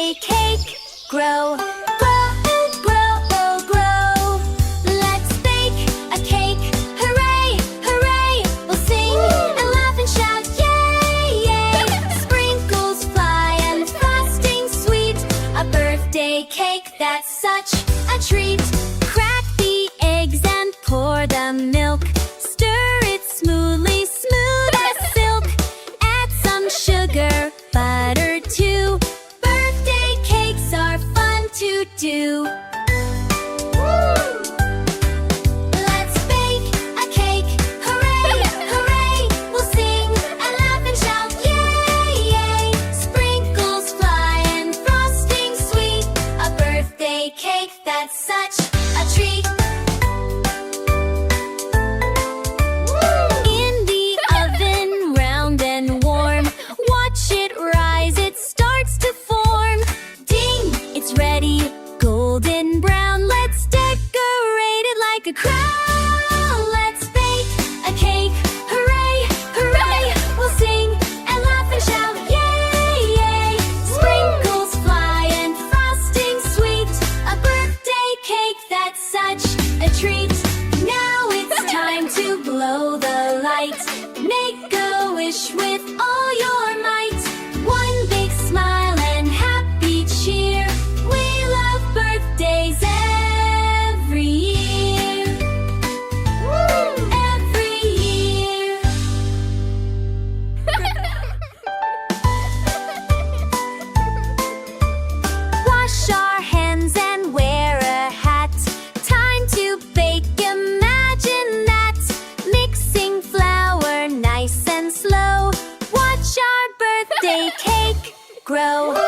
birthday cake grow. Grow, grow, grow. Let's bake a cake. Hooray, hooray. We'll sing and laugh and shout, yay, yay. Sprinkles fly and frosting sweet. A birthday cake that's such a treat. Crack the eggs and pour the milk. Stir it smoothly, smooth as silk. Add some sugar, butter too. Birthday cakes are fun to do. Let's bake a cake. Hooray, hooray. We'll sing and laugh and shout, yay, yay. Sprinkles fly and frosting sweet. A birthday cake that's such a treat. In the oven, round and warm. Watch it rise, it starts to form. Ding, it's ready, golden brown. Let's decorate it like a crown. Let's bake a cake. Hooray, hooray. We'll sing and laugh and shout, yay, yay. Sprinkles fly and frosting sweet. A birthday cake that's such a treat. Now it's time to blow the light. Make a wish with all your might. One big smile and happy cheer. We love birthdays every year. Every year. Wash our hands and wear a hat. Time to bake, imagine that. Mixing flour nice and slow. Watch our birthday cake grow.